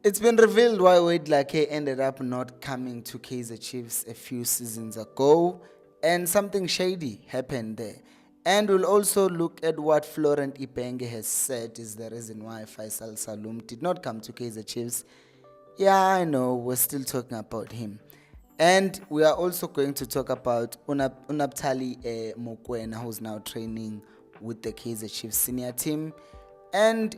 It's been revealed why Wade Lekhayi ended up not coming to Kaizer Chiefs a few seasons ago, and something shady happened there. And we'll also look at what Florent Ibenge has said is the reason why Faisel Salum did not come to Kaizer Chiefs. Yeah, I know, we're still talking about him. And we are also going to talk about Unaptali Mokwena, who's now training with the Kaizer Chiefs senior team, and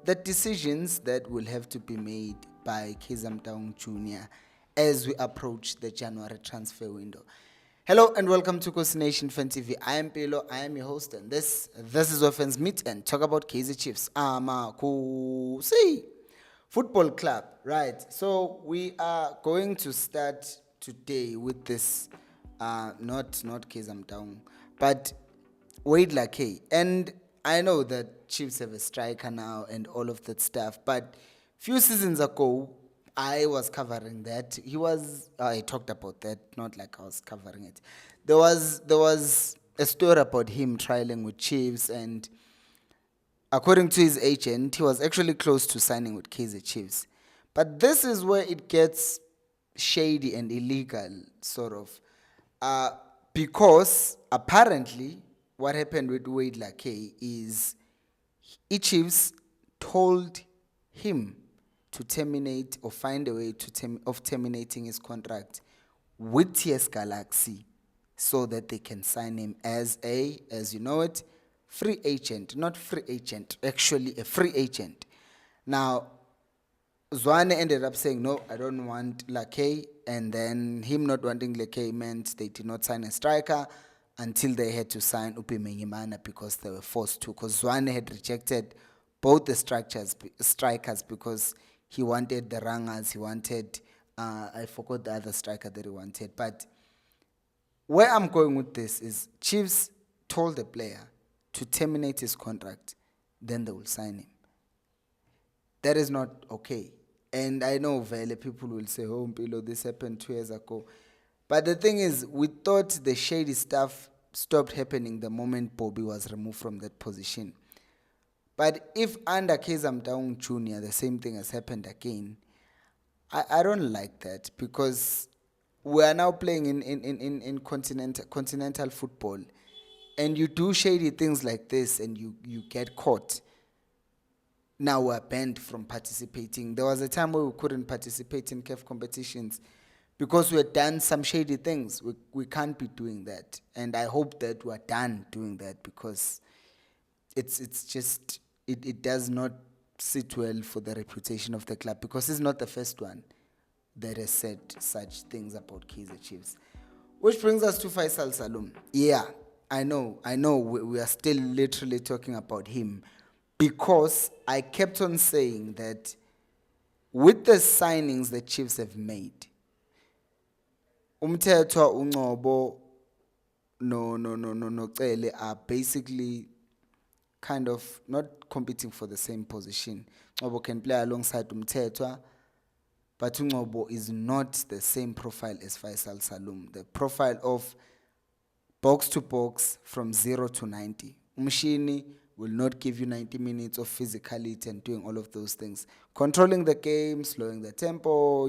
the decisions that will have to be made by Kaizer Jr. as we approach the January transfer window. Hello and welcome to Khosi Nation Fan TV. I am Pelo, I am your host, and this is where fans meet and talk about Kaizer Chiefs. Khosi Football Club, right? So we are going to start today with this, not Kaizer but Wade Lekay. And I know that Chiefs have a striker now and all of that stuff, but few seasons ago, I was covering that. I talked about that, not like I was covering it. There was a story about him trialing with Chiefs, and according to his agent, he was actually close to signing with Kaizer Chiefs. But this is where it gets shady and illegal, sort of. Uh, because apparently, what happened with Wade Lekay is Chiefs told him to terminate or find a way of terminating his contract with TS Galaxy so that they can sign him as you know it, free agent, not free agent, actually a free agent. Now, Zwane ended up saying, no, I don't want Lekay. And then him not wanting Lekay meant they did not sign a striker until they had to sign Upimenyimana because they were forced to. Because Zwane had rejected both the strikers because he wanted the Rangas, he wanted, I forgot the other striker that he wanted. But where I'm going with this is Chiefs told the player to terminate his contract, then they will sign him. That is not okay. And I know Vele people will say, oh, Mpilo, this happened 2 years ago. But the thing is, we thought the shady stuff stopped happening the moment Bobby was removed from that position. But if under Kaizer Jr., the same thing has happened again, I don't like that because we are now playing in continental football. And you do shady things like this and you get caught. Now we're banned from participating. There was a time where we couldn't participate in CAF competitions because we had done some shady things. We can't be doing that. And I hope that we're done doing that because it does not sit well for the reputation of the club because it's not the first one that has said such things about Kaizer Chiefs. Which brings us to Faisel Salum. Yeah, I know, we are still literally talking about him because I kept on saying that with the signings the Chiefs have made, Umthetho, Ungobo, no, Cele are basically kind of not competing for the same position. Ngobo can play alongside Umthetho, but Ungobo is not the same profile as Faisel Salum. The profile of box to box from 0 to 90. Umshini will not give you 90 minutes of physicality and doing all of those things. Controlling the game, slowing the tempo,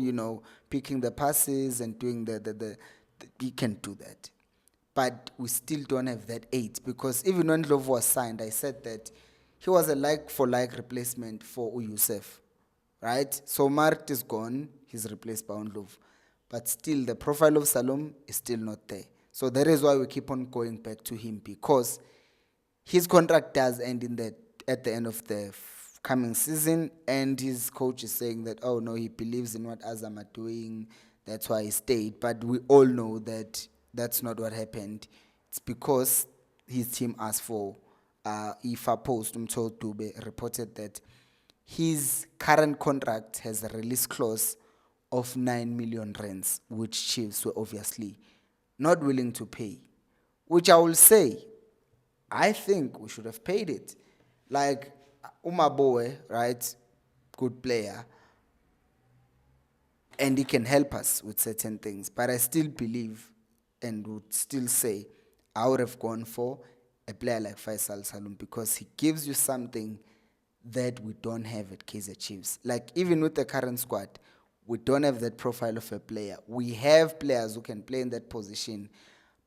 picking the passes and doing he can do that. But we still don't have that 8 because even when Love was signed, I said that he was a like-for-like replacement for Uyusef, right? So Mart is gone, he's replaced by Love. But still, the profile of Salum is still not there. So that is why we keep on going back to him because his contract does end at the end of the coming season, and his coach is saying that, oh no, he believes in what Azam are doing, that's why he stayed. But we all know that that's not what happened. It's because his team asked for, IFA Post, Umtol Dube, reported that his current contract has a release clause of 9 million rands, which Chiefs were obviously not willing to pay. Which I will say, I think we should have paid it. Like Umaboe, right? Good player. And he can help us with certain things. But I still believe and would still say I would have gone for a player like Faisal Salum because he gives you something that we don't have at Kaizer Chiefs. Like, even with the current squad, we don't have that profile of a player. We have players who can play in that position,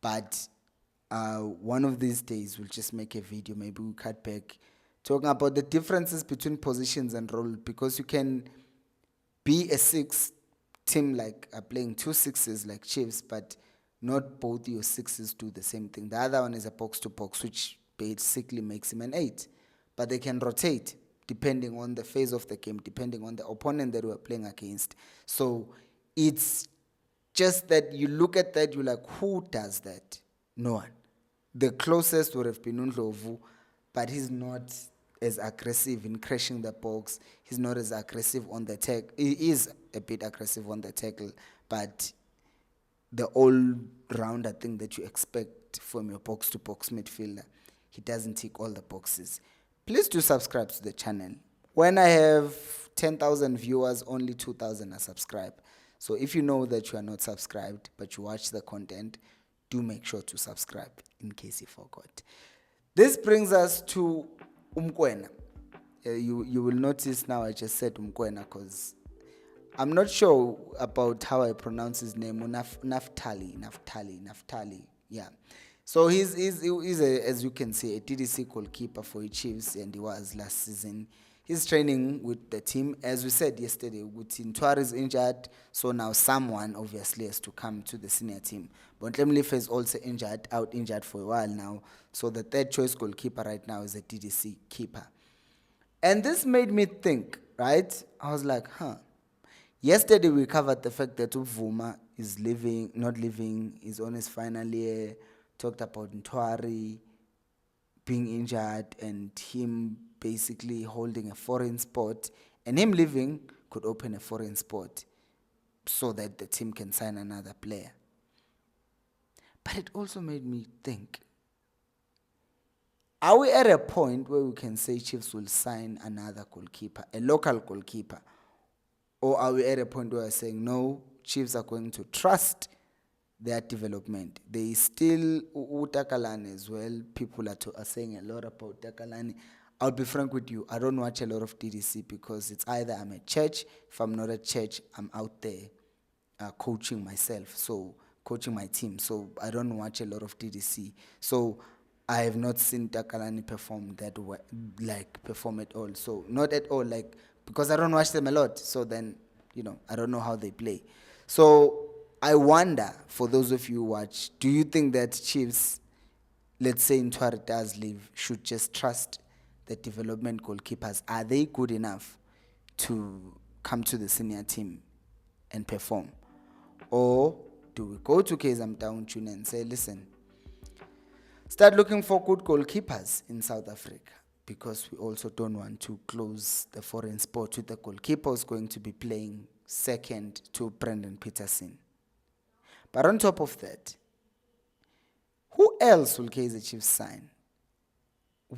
but one of these days we'll just make a video. Maybe we'll cut back talking about the differences between positions and role, because you can be a six team like playing 2 6s like Chiefs, but not both your 6s do the same thing. The other one is a box to box, which basically makes him an 8. But they can rotate depending on the phase of the game, depending on the opponent that we're playing against. So it's just that you look at that, you're like, who does that? No one. The closest would have been Undlovu, but he's not as aggressive in crashing the box. He's not as aggressive on the tackle. He is a bit aggressive on the tackle, but the all-rounder thing that you expect from your box-to-box midfielder, he doesn't tick all the boxes. Please do subscribe to the channel. When I have 10,000 viewers, only 2,000 are subscribed. So if you know that you are not subscribed, but you watch the content, do make sure to subscribe in case you forgot. This brings us to Umkwena. You will notice now I just said Umkwena because I'm not sure about how I pronounce his name. Naftali. Yeah. So he's as you can see, a TDC goalkeeper for the Chiefs, and he was last season. He's training with the team. As we said yesterday, Ntwari is injured, so now someone obviously has to come to the senior team. But Lemlife is also out injured for a while now. So the third choice goalkeeper right now is a TDC keeper. And this made me think, right? I was like, Yesterday we covered the fact that Uvuma is not living, is on his final year, talked about Ntwari being injured and him basically holding a foreign spot, and him leaving could open a foreign spot so that the team can sign another player. But it also made me think, are we at a point where we can say Chiefs will sign another goalkeeper, a local goalkeeper? Or are we at a point where we're saying, no, Chiefs are going to trust their development? They still, Takalani as well, people are saying a lot about Takalani. I'll be frank with you, I don't watch a lot of TDC because it's either I'm at church, if I'm not at church, I'm out there coaching myself, so coaching my team. So I don't watch a lot of TDC. So I have not seen Takalani perform that way, perform at all. So not at all, because I don't watch them a lot. So then, I don't know how they play. So I wonder, for those of you who watch, do you think that Chiefs, let's say Ntwari does leave, should just trust the development goalkeepers? Are they good enough to come to the senior team and perform? Or do we go to Kaizer Chiefs and say, listen, start looking for good goalkeepers in South Africa, because we also don't want to close the foreign spot with the goalkeeper who's going to be playing second to Brendan Peterson. But on top of that, who else will Kaizer Chiefs sign?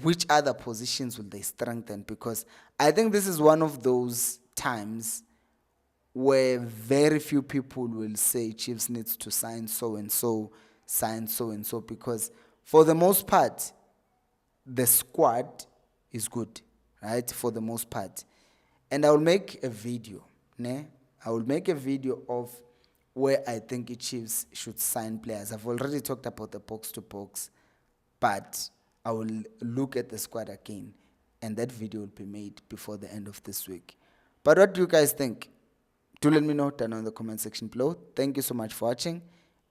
Which other positions will they strengthen? Because I think this is one of those times where very few people will say Chiefs needs to sign so-and-so, because for the most part, the squad is good, right? For the most part. And I will make a video, I will make a video of where I think the Chiefs should sign players. I've already talked about the box-to-box, but I will look at the squad again, and that video will be made before the end of this week. But what do you guys think? Do let me know down in the comment section below. Thank you so much for watching,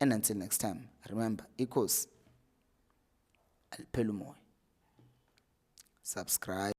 and until next time, remember, equals Alpelumoy. Subscribe.